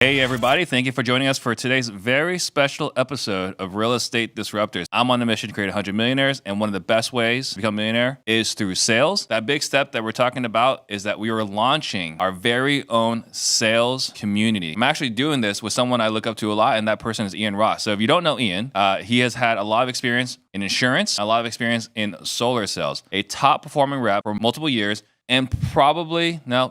Hey everybody, thank you for joining us for today's very special episode of Real Estate Disruptors. I'm on a mission to create 100 millionaires, and one of the best ways to become a millionaire is through sales. That big step that we're talking about is that we are launching our very own sales community. I'm actually doing this with someone I look up to a lot, and that person is Ian Ross. So if you don't know Ian, he has had a lot of experience in insurance, a lot of experience in solar sales, a top performing rep for multiple years, and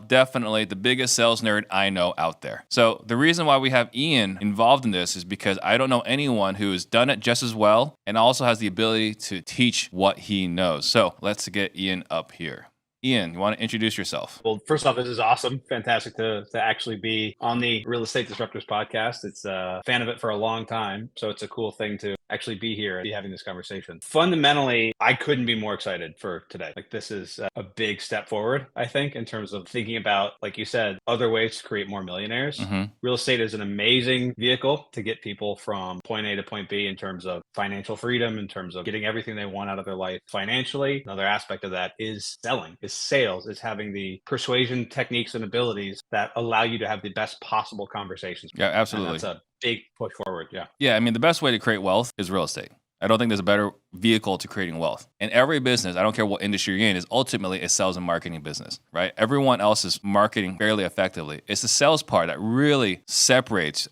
definitely the biggest sales nerd I know out there. So the reason why we have Ian involved in this is because I don't know anyone who has done it just as well and also has the ability to teach what he knows. So let's get Ian up here. Ian, you want to introduce yourself? Well, first off, this is awesome. Fantastic to actually be on the Real Estate Disruptors podcast. It's a fan of it for a long time. So it's a cool thing to actually be here and be having this conversation. Fundamentally, I couldn't be more excited for today. Like, this is a big step forward, I think, in terms of thinking about, like you said, other ways to create more millionaires. Real estate is an amazing vehicle to get people from point A to point B in terms of financial freedom, in terms of getting everything they want out of their life financially. Another aspect of that is selling, is sales, is having the persuasion techniques and abilities that allow you to have the best possible conversations. Yeah, absolutely. And that's a big push forward. Yeah, I mean, the best way to create wealth is real estate. I don't think there's a better vehicle to creating wealth. And every business, I don't care what industry you're in, is ultimately a sales and marketing business, right? Everyone else is marketing fairly effectively. It's the sales part that really separates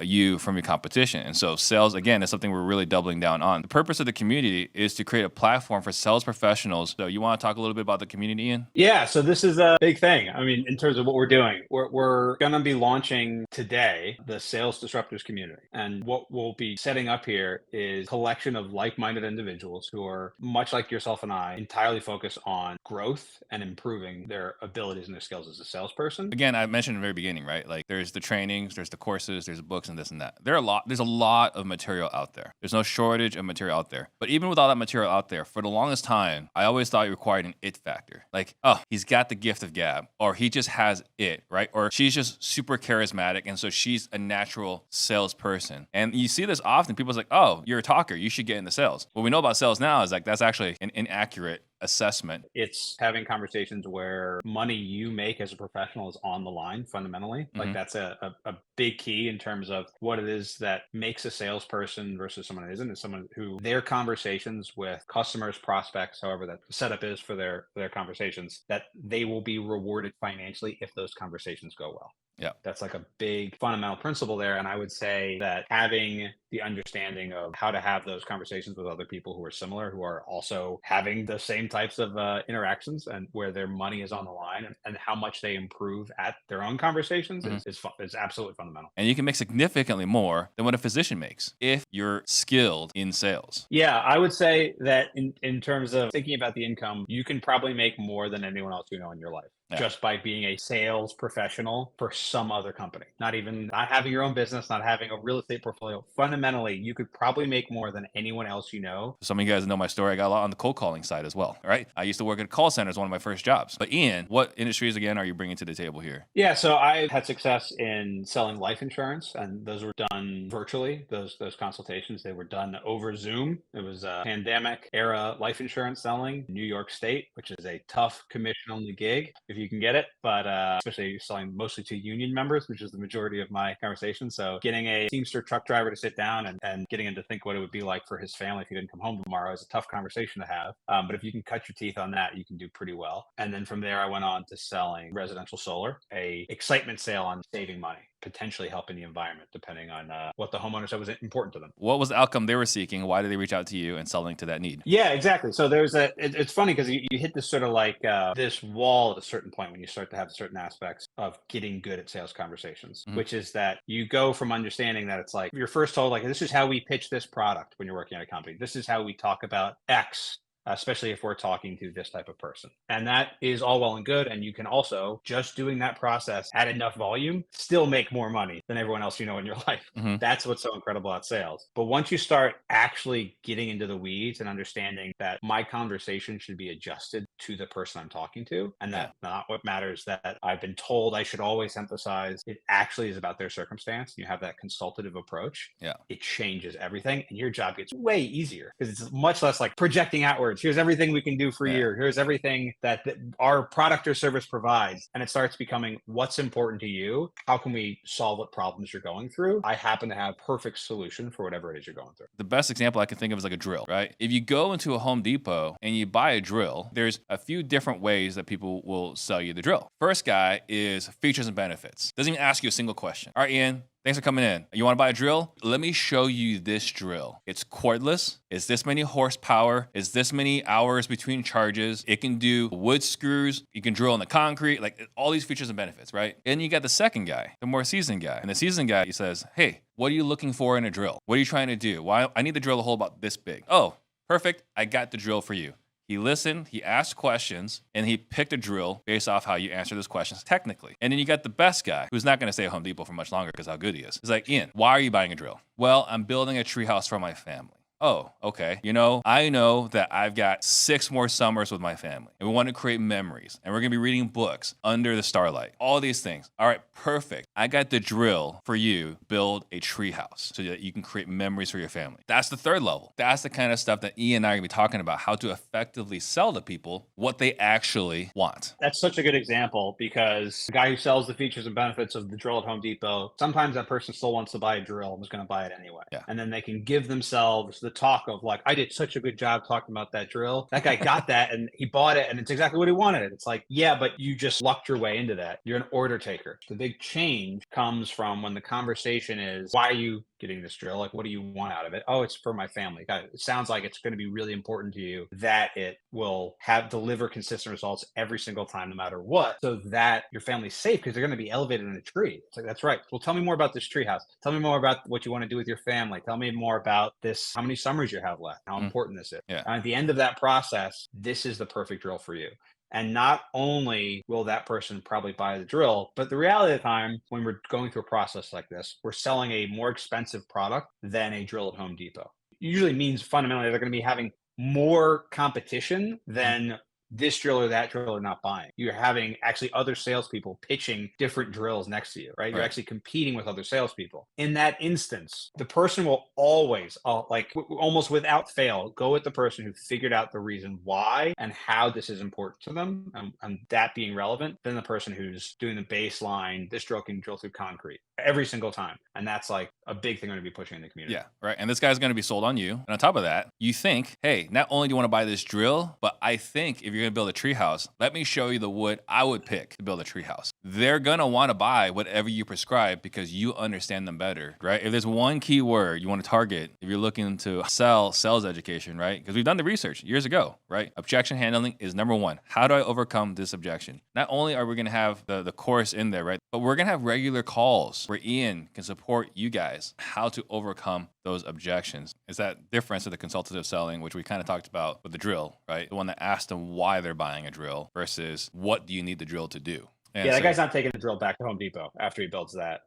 you from your competition. And so sales, again, is something we're really doubling down on. The purpose of the community is to create a platform for sales professionals. So you want to talk a little bit about the community, Ian? Yeah, so this is a big thing. I mean, in terms of what we're doing, we're going to be launching today the Sales Disruptors community. And what we'll be setting up here is a collection of like-minded individuals who are, much like yourself and I, entirely focused on growth and improving their abilities and their skills as a salesperson. Again, I mentioned in the very beginning, right? Like, there's the trainings, there's the courses, there's the books, and this and that. There's a lot of material out there. There's no shortage of material out there. But even with all that material out there, for the longest time, I always thought it required an it factor. Like, oh, he's got the gift of gab, or he just has it, right? Or she's just super charismatic, and so she's a natural salesperson. And you see this often. People's like, oh, you're a talker, you should get into sales. What we know about sales now is like that's actually an inaccurate assessment. It's having conversations where money you make as a professional is on the line fundamentally. Like, that's a big key in terms of what it is that makes a salesperson versus someone who isn't. Is someone who their conversations with customers, prospects, however that setup is for their conversations, that they will be rewarded financially if those conversations go well. Yeah. That's like a big fundamental principle there. And I would say that having the understanding of how to have those conversations with other people who are similar, who are also having the same types of interactions and where their money is on the line, and how much they improve at their own conversations is absolutely fundamental. And you can make significantly more than what a physician makes if you're skilled in sales. Yeah, I would say that in terms of thinking about the income, you can probably make more than anyone else you know in your life. Yeah. Just by being a sales professional for some other company, not having your own business, not having a real estate portfolio. Fundamentally, you could probably make more than anyone else you know. Some of you guys know my story. I got a lot on the cold calling side as well, right? I used to work at a call center as one of my first jobs. But Ian, what industries again are you bringing to the table here? Yeah, so I had success in selling life insurance, and those were done virtually. Those consultations, they were done over Zoom. It was a pandemic era life insurance selling in New York State, which is a tough commission only gig if you can get it, but especially selling mostly to union members, which is the majority of my conversation. So getting a Teamster truck driver to sit down and getting him to think what it would be like for his family if he didn't come home tomorrow is a tough conversation to have. But if you can cut your teeth on that, you can do pretty well. And then from there, I went on to selling residential solar, a excitement sale on saving money, potentially helping the environment, depending on what the homeowner said was important to them. What was the outcome they were seeking? Why did they reach out to you and selling to that need? Yeah, exactly. So it's funny because you hit this sort of like this wall at a certain point when you start to have certain aspects of getting good at sales conversations, which is that you go from understanding that it's like you're first told, like, this is how we pitch this product when you're working at a company. This is how we talk about X, especially if we're talking to this type of person. And that is all well and good. And you can also, just doing that process at enough volume, still make more money than everyone else you know in your life. That's what's so incredible about sales. But once you start actually getting into the weeds and understanding that my conversation should be adjusted to the person I'm talking to, and that not what matters that I've been told I should always emphasize, it actually is about their circumstance. You have that consultative approach. It changes everything, and your job gets way easier because it's much less like projecting outwards rewards. Here's everything we can do for you. Here's everything that our product or service provides. And it starts becoming what's important to you. How can we solve what problems you're going through? I happen to have a perfect solution for whatever it is you're going through. The best example I can think of is like a drill, right? If you go into a Home Depot and you buy a drill, there's a few different ways that people will sell you the drill. First guy is features and benefits. Doesn't even ask you a single question. All right, Ian, thanks for coming in. You want to buy a drill? Let me show you this drill. It's cordless. It's this many horsepower. It's this many hours between charges. It can do wood screws. You can drill in the concrete, like all these features and benefits, right? And you got the second guy, the more seasoned guy. And the seasoned guy, he says, hey, what are you looking for in a drill? What are you trying to do? Why? I need the drill a hole about this big. Oh, perfect. I got the drill for you. He listened, he asked questions, and he picked a drill based off how you answer those questions technically. And then you got the best guy, who's not going to stay at Home Depot for much longer because how good he is. He's like, Ian, why are you buying a drill? Well, I'm building a treehouse for my family. Oh, okay. I know that I've got 6 more summers with my family, and we want to create memories, and we're going to be reading books under the starlight. All these things. All right, perfect. I got the drill for you. Build a treehouse so that you can create memories for your family. That's the third level. That's the kind of stuff that Ian and I are going to be talking about, how to effectively sell to people what they actually want. That's such a good example because the guy who sells the features and benefits of the drill at Home Depot, sometimes that person still wants to buy a drill and was going to buy it anyway. Yeah. And then they can give themselves the talk of like, I did such a good job talking about that drill. That guy got that and he bought it and it's exactly what he wanted. It's like, yeah, but you just lucked your way into that. You're an order taker. The big change comes from when the conversation is, why are you getting this drill? Like, what do you want out of it? Oh, it's for my family. God, it sounds like it's going to be really important to you that it will deliver consistent results every single time, no matter what, so that your family's safe because they're going to be elevated in a tree. It's like, that's right. Well, tell me more about this tree house. Tell me more about what you want to do with your family. Tell me more about this, how many summers you have left, how important this is. Yeah. And at the end of that process, this is the perfect drill for you. And not only will that person probably buy the drill, but the reality of the time, when we're going through a process like this, we're selling a more expensive product than a drill at Home Depot. It usually means fundamentally they're going to be having more competition than this drill or that drill are not buying. You're having actually other salespeople pitching different drills next to you, right? You're actually competing with other salespeople. In that instance, the person will always, almost without fail, go with the person who figured out the reason why and how this is important to them, and that being relevant, than the person who's doing the baseline, this drill can drill through concrete every single time. And that's like a big thing we're going to be pushing in the community. Yeah, right. And this guy's going to be sold on you. And on top of that, you think, hey, not only do you want to buy this drill, but I think if you're going to build a treehouse, let me show you the wood I would pick to build a treehouse. They're going to want to buy whatever you prescribe because you understand them better, right? If there's one key word you want to target, if you're looking to sell sales education, right? Because we've done the research years ago, right? Objection handling is number one. How do I overcome this objection? Not only are we going to have the course in there, right? But we're going to have regular calls where Ian can support you guys how to overcome those objections. It's that difference of the consultative selling, which we kind of talked about with the drill, right? The one that asked them why they're buying a drill versus what do you need the drill to do? And that guy's not taking the drill back to Home Depot after he builds that.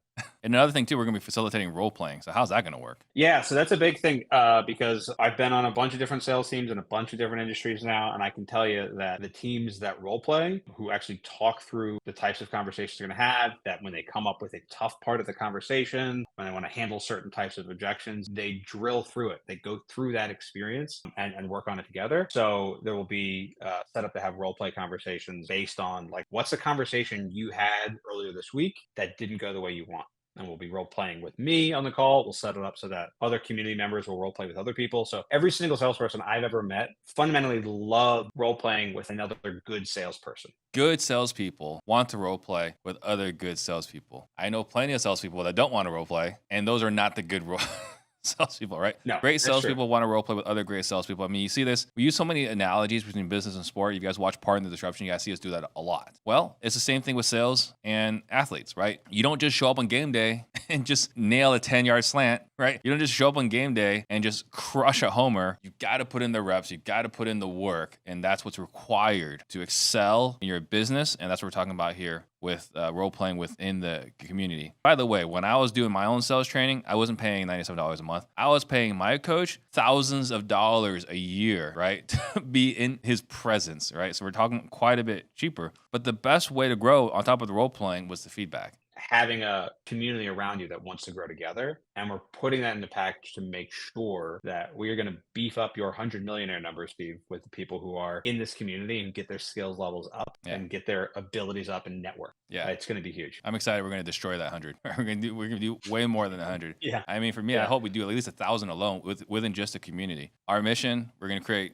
And another thing too, we're going to be facilitating role playing. So how's that going to work? Yeah, so that's a big thing because I've been on a bunch of different sales teams in a bunch of different industries now. And I can tell you that the teams that role play, who actually talk through the types of conversations they're going to have, that when they come up with a tough part of the conversation, when they want to handle certain types of objections, they drill through it. They go through that experience and work on it together. So there will be set up to have role play conversations based on like, what's the conversation you had earlier this week that didn't go the way you want? And we'll be role playing with me on the call. We'll set it up so that other community members will role play with other people. So every single salesperson I've ever met fundamentally love role playing with another good salesperson. Good salespeople want to role play with other good salespeople. I know plenty of salespeople that don't want to role play, and those are not the good salespeople, right? No, great salespeople want to role play with other great salespeople. I mean, you see this. We use so many analogies between business and sport. You guys watch Pardon the Disruption. You guys see us do that a lot. Well, it's the same thing with sales and athletes, right? You don't just show up on game day and just nail a 10-yard slant, right? You don't just show up on game day and just crush a homer. You got to put in the reps. You got to put in the work. And that's what's required to excel in your business. And that's what we're talking about here with role playing within the community. By the way, when I was doing my own sales training, I wasn't paying $97 a month. I was paying my coach thousands of dollars a year, right? To be in his presence, right? So we're talking quite a bit cheaper. But the best way to grow on top of the role playing was the feedback. having a community around you that wants to grow together. And we're putting that in the package to make sure that we are going to beef up your 100 millionaire number, Steve, with the people who are in this community and get their skills levels up and get their abilities up and network. Yeah. It's going to be huge. I'm excited. We're going to destroy that 100. We're going to do way more than 100. Yeah. I mean, for me, I hope we do at least 1,000 alone within just a community. Our mission,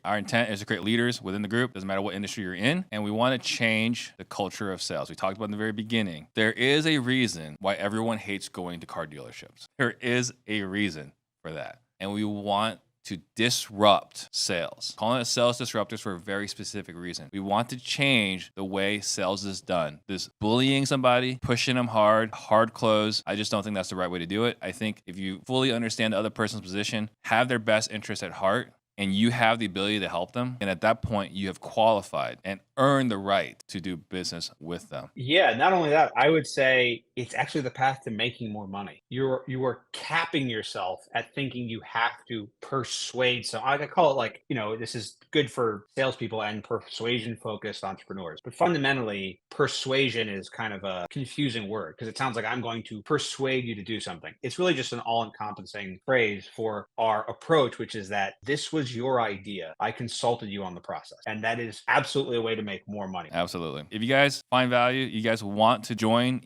our intent is to create leaders within the group. Doesn't matter what industry you're in. And we want to change the culture of sales. We talked about in the very beginning. There is a reason why everyone hates going to car dealerships. There is a reason for that. And we want to disrupt sales. Calling it sales disruptors for a very specific reason. We want to change the way sales is done. This bullying somebody, pushing them hard close. I just don't think that's the right way to do it. I think if you fully understand the other person's position, have their best interest at heart, and you have the ability to help them, and at that point, you have qualified and earned the right to do business with them. Yeah, not only that, I would say it's actually the path to making more money. You are capping yourself at thinking you have to persuade. So I call it like, this is good for salespeople and persuasion-focused entrepreneurs. But fundamentally, persuasion is kind of a confusing word because it sounds like I'm going to persuade you to do something. It's really just an all-encompassing phrase for our approach, which is that this was your idea. I consulted you on the process. And that is absolutely a way to make more money. Absolutely. If you guys find value, you guys want to join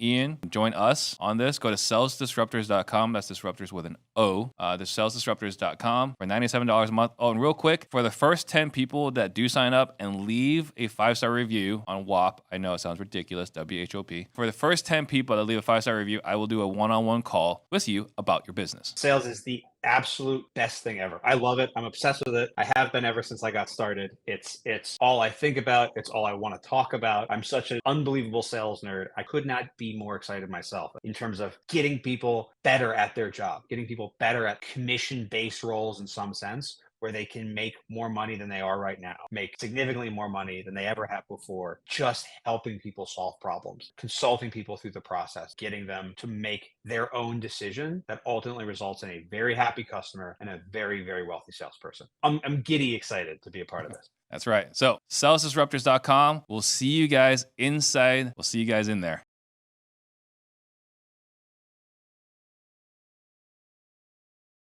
join us on this, go to salesdisruptors.com. That's disruptors with an O. The salesdisruptors.com for $97 a month. Oh, and real quick, for the first 10 people that do sign up and leave a 5-star review on WHOP, I know it sounds ridiculous, WHOP. For the first 10 people that leave a 5-star review, I will do a one-on-one call with you about your business. Sales is the absolute best thing ever. I love it. I'm obsessed with it. I have been ever since I got started. It's all I think about. It's all I want to talk about. I'm such an unbelievable sales nerd. I could not be more excited myself in terms of getting people better at their job, getting people better at commission-based roles in some sense, where they can make more money than they are right now, make significantly more money than they ever have before, just helping people solve problems, consulting people through the process, getting them to make their own decision that ultimately results in a very happy customer and a very, very wealthy salesperson. I'm giddy excited to be a part of this. That's right. So salesdisruptors.com. We'll see you guys inside. We'll see you guys in there.